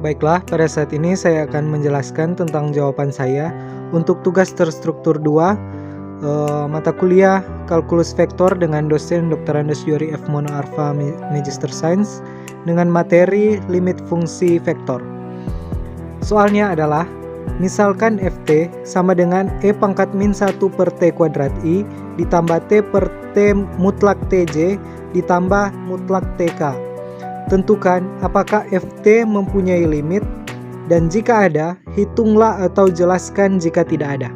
Baiklah, pada saat ini saya akan menjelaskan tentang jawaban saya untuk tugas terstruktur 2 mata kuliah Kalkulus Vektor dengan dosen Dr. Andes Yori F. Monoarfa Magister Sains dengan materi limit fungsi vektor. Soalnya adalah, misalkan Ft sama dengan E pangkat min 1 per T kuadrat I ditambah T per T mutlak Tj ditambah mutlak Tk. Tentukan apakah Ft mempunyai limit, dan jika ada, hitunglah atau jelaskan jika tidak ada.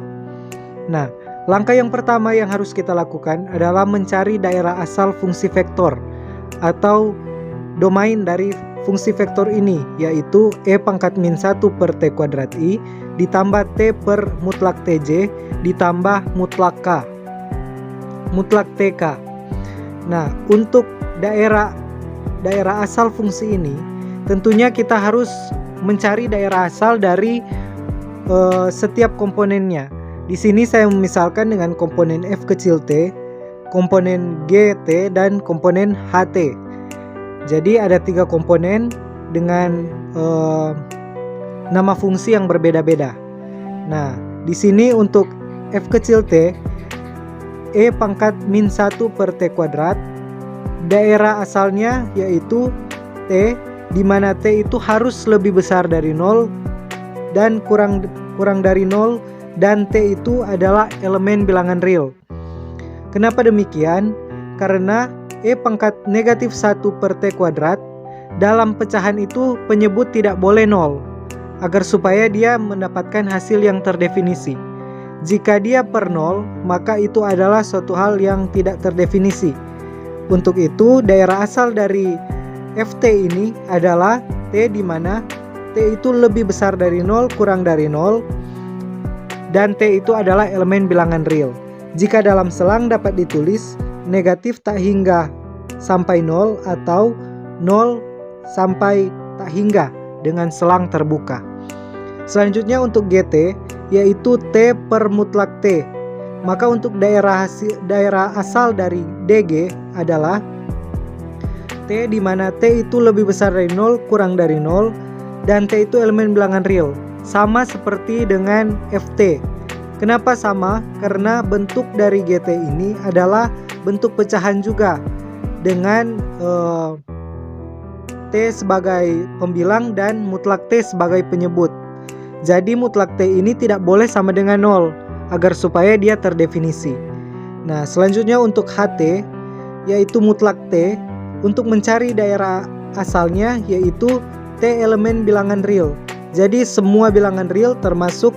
Nah, langkah yang pertama yang harus kita lakukan adalah mencari daerah asal fungsi vektor atau domain dari fungsi vektor ini, yaitu E pangkat min 1 per T kuadrat I ditambah T per mutlak Tj ditambah mutlak K, mutlak Tk. Nah, untuk daerah asal fungsi ini, tentunya kita harus mencari daerah asal dari setiap komponennya. Di sini saya memisalkan dengan komponen f kecil t, komponen gt, dan komponen ht. Jadi ada 3 komponen dengan nama fungsi yang berbeda-beda. Nah, di sini untuk f kecil t, E pangkat min 1 per T kuadrat, daerah asalnya yaitu T, di mana T itu harus lebih besar dari 0 dan kurang dari 0, dan T itu adalah elemen bilangan real. Kenapa demikian? Karena E pangkat negatif 1 per T kuadrat dalam pecahan itu penyebut tidak boleh 0 agar supaya dia mendapatkan hasil yang terdefinisi. Jika dia per 0, maka itu adalah suatu hal yang tidak terdefinisi. Untuk itu, daerah asal dari Ft ini adalah T, di mana T itu lebih besar dari 0, kurang dari 0, dan T itu adalah elemen bilangan real. Jika dalam selang dapat ditulis negatif tak hingga sampai 0 atau 0 sampai tak hingga dengan selang terbuka. Selanjutnya untuk Gt, yaitu T per mutlak T. Maka untuk daerah asal dari Dg adalah T, di mana T itu lebih besar dari 0, kurang dari 0, dan T itu elemen bilangan real. Sama seperti dengan Ft. Kenapa sama? Karena bentuk dari Gt ini adalah bentuk pecahan juga, dengan T sebagai pembilang dan mutlak T sebagai penyebut. Jadi mutlak T ini tidak boleh sama dengan 0 agar supaya dia terdefinisi. Nah, selanjutnya untuk Ht, yaitu mutlak T, untuk mencari daerah asalnya yaitu T elemen bilangan real. Jadi semua bilangan real termasuk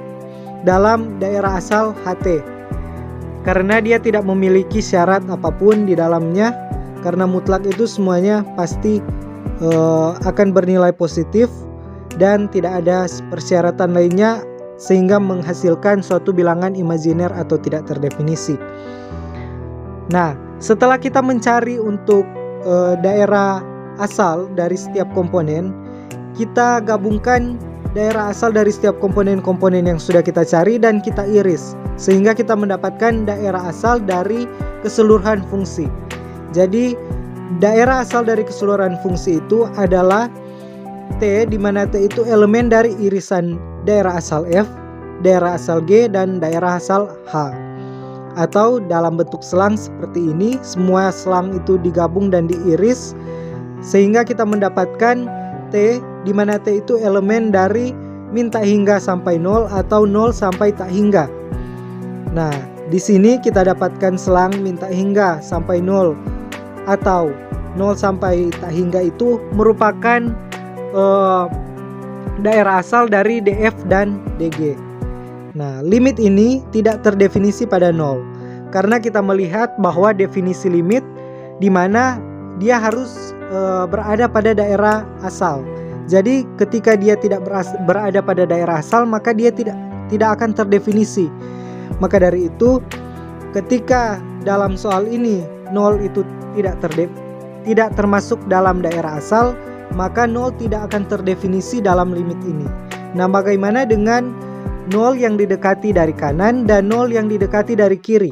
dalam daerah asal Ht. Karena dia tidak memiliki syarat apapun di dalamnya, karena mutlak itu semuanya pasti akan bernilai positif dan tidak ada persyaratan lainnya sehingga menghasilkan suatu bilangan imajiner atau tidak terdefinisi. Nah, setelah kita mencari untuk daerah asal dari setiap komponen, kita gabungkan daerah asal dari setiap komponen-komponen yang sudah kita cari dan kita iris, sehingga kita mendapatkan daerah asal dari keseluruhan fungsi. Jadi, daerah asal dari keseluruhan fungsi itu adalah T, di mana T itu elemen dari irisan daerah asal F, daerah asal G, dan daerah asal H. Atau dalam bentuk selang seperti ini, semua selang itu digabung dan diiris sehingga kita mendapatkan T, di mana T itu elemen dari min tak hingga sampai 0 atau 0 sampai tak hingga. Nah, di sini kita dapatkan selang min tak hingga sampai 0 atau 0 sampai tak hingga itu merupakan daerah asal dari df dan dg. Nah, limit ini tidak terdefinisi pada 0 karena kita melihat bahwa definisi limit di mana dia harus berada pada daerah asal. Jadi ketika dia tidak berada pada daerah asal, maka dia tidak akan terdefinisi. Maka dari itu, ketika dalam soal ini 0 itu tidak termasuk dalam daerah asal, maka 0 tidak akan terdefinisi dalam limit ini. Nah, bagaimana dengan 0 yang didekati dari kanan dan 0 yang didekati dari kiri?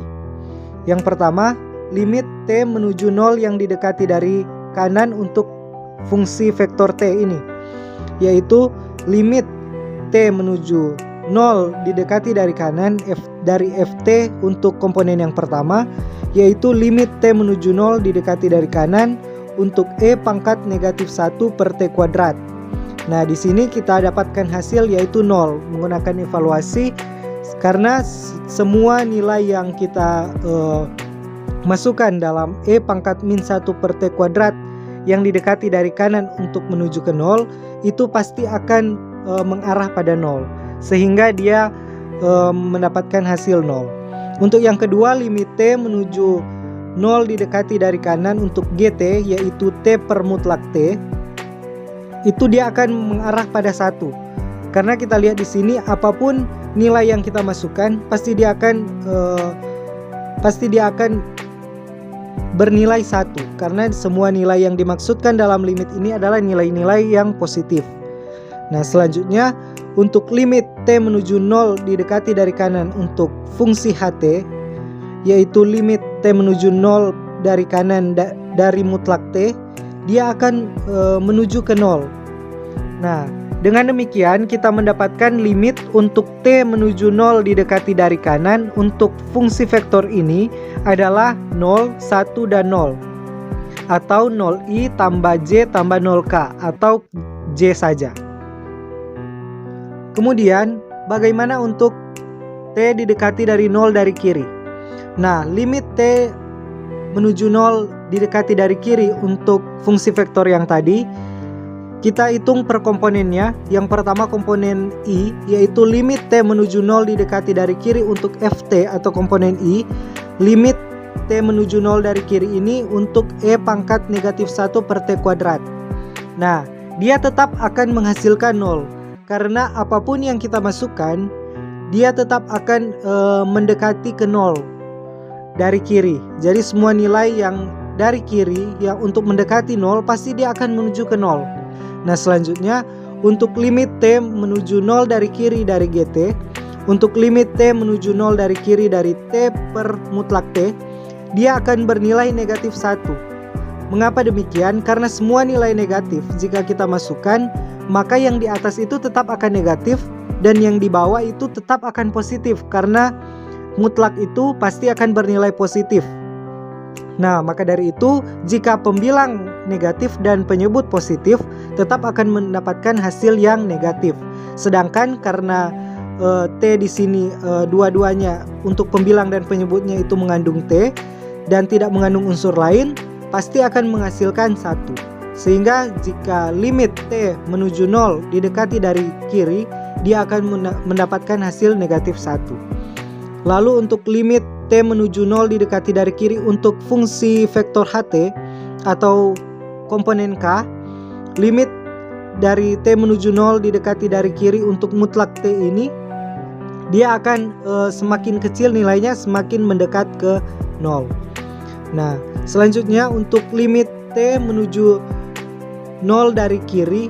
Yang pertama, limit T menuju 0 yang didekati dari kanan untuk fungsi vektor T ini, yaitu limit T menuju 0 didekati dari kanan dari Ft untuk komponen yang pertama, yaitu limit T menuju 0 didekati dari kanan untuk E pangkat negatif 1 per T kuadrat. Nah, di sini kita dapatkan hasil yaitu 0 menggunakan evaluasi karena semua nilai yang kita masukkan dalam E pangkat min 1 per T kuadrat yang didekati dari kanan untuk menuju ke 0 itu pasti akan mengarah pada 0, sehingga dia mendapatkan hasil 0. Untuk yang kedua, limit T menuju 0 didekati dari kanan untuk GT, yaitu T per mutlak T, itu dia akan mengarah pada 1. Karena kita lihat di sini apapun nilai yang kita masukkan pasti dia akan bernilai 1, karena semua nilai yang dimaksudkan dalam limit ini adalah nilai-nilai yang positif. Nah, selanjutnya untuk limit T menuju 0 didekati dari kanan untuk fungsi HT, yaitu limit T menuju 0 dari kanan dari mutlak T, dia akan menuju ke 0. Nah, dengan demikian kita mendapatkan limit untuk T menuju 0 didekati dari kanan untuk fungsi vektor ini adalah 0, 1, dan 0, atau 0i tambah j tambah 0k, atau j saja. Kemudian, bagaimana untuk T didekati dari 0 dari kiri? Nah, limit T menuju 0 didekati dari kiri untuk fungsi vektor yang tadi, kita hitung per komponennya. Yang pertama komponen I, yaitu limit T menuju 0 didekati dari kiri untuk Ft atau komponen I. Limit T menuju 0 dari kiri ini untuk E pangkat negatif 1 per T kuadrat. Nah, dia tetap akan menghasilkan 0. Karena apapun yang kita masukkan, dia tetap akan mendekati ke 0 dari kiri. Jadi semua nilai yang dari kiri yang untuk mendekati 0 pasti dia akan menuju ke 0. Nah, selanjutnya untuk limit T menuju 0 dari kiri dari GT, untuk limit T menuju 0 dari kiri dari T per mutlak T, dia akan bernilai negatif 1. Mengapa demikian? Karena semua nilai negatif jika kita masukkan, maka yang di atas itu tetap akan negatif dan yang di bawah itu tetap akan positif, karena mutlak itu pasti akan bernilai positif. Nah, maka dari itu jika pembilang negatif dan penyebut positif tetap akan mendapatkan hasil yang negatif. Sedangkan karena T di sini dua-duanya untuk pembilang dan penyebutnya itu mengandung T dan tidak mengandung unsur lain, pasti akan menghasilkan 1. Sehingga jika limit T menuju 0 didekati dari kiri, dia akan mendapatkan hasil negatif 1. Lalu untuk limit T menuju 0 didekati dari kiri untuk fungsi vektor HT atau komponen K, limit dari T menuju 0 didekati dari kiri untuk mutlak T ini, dia akan semakin kecil nilainya semakin mendekat ke 0. Nah, selanjutnya untuk limit T menuju 0 dari kiri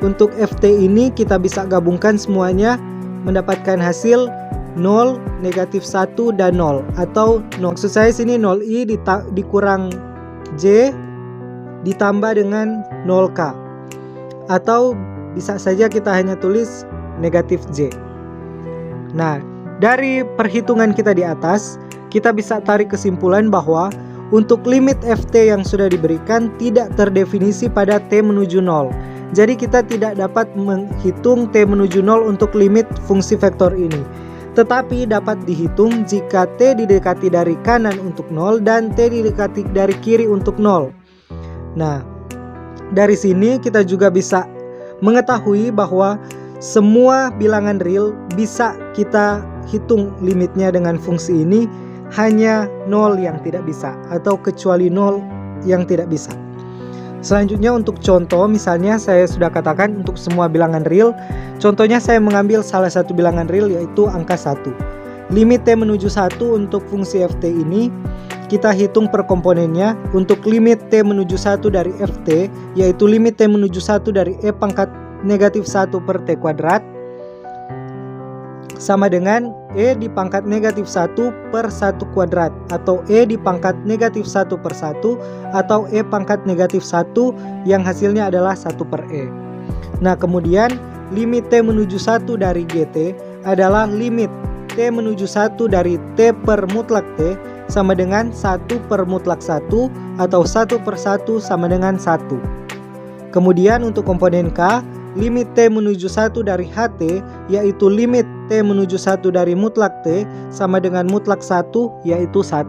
untuk Ft ini kita bisa gabungkan semuanya mendapatkan hasil 0, negatif 1, dan 0, atau 0. Maksud saya sini 0i dikurang j ditambah dengan 0k, atau bisa saja kita hanya tulis negatif j. Nah, dari perhitungan kita di atas kita bisa tarik kesimpulan bahwa untuk limit Ft yang sudah diberikan tidak terdefinisi pada T menuju 0. Jadi kita tidak dapat menghitung T menuju 0 untuk limit fungsi vektor ini. Tetapi dapat dihitung jika T didekati dari kanan untuk 0 dan T didekati dari kiri untuk 0. Nah, dari sini kita juga bisa mengetahui bahwa semua bilangan real bisa kita hitung limitnya dengan fungsi ini, hanya 0 yang tidak bisa, atau kecuali 0 yang tidak bisa. Selanjutnya untuk contoh, misalnya saya sudah katakan untuk semua bilangan real. Contohnya saya mengambil salah satu bilangan real yaitu angka 1. Limit T menuju 1 untuk fungsi Ft ini kita hitung per komponennya. Untuk limit T menuju 1 dari Ft, yaitu limit T menuju 1 dari E pangkat negatif 1 per T kuadrat, sama dengan E di pangkat negatif 1 per 1 kuadrat, atau E di pangkat negatif 1 per 1, atau E pangkat negatif 1 yang hasilnya adalah 1 per E. Nah, kemudian limit T menuju 1 dari GT adalah limit T menuju 1 dari T per mutlak T sama dengan 1 per mutlak 1 atau 1 per 1 sama dengan 1. Kemudian untuk komponen K, limit T menuju 1 dari HT yaitu limit T menuju 1 dari mutlak T sama dengan mutlak 1 yaitu 1.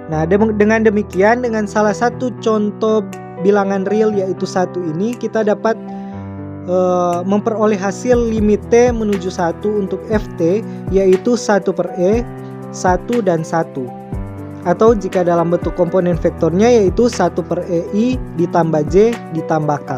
Nah, dengan demikian dengan salah satu contoh bilangan real yaitu 1 ini kita dapat memperoleh hasil limit T menuju 1 untuk Ft yaitu 1 per E, 1 dan 1. Atau jika dalam bentuk komponen vektornya yaitu 1 per EI ditambah J ditambah K.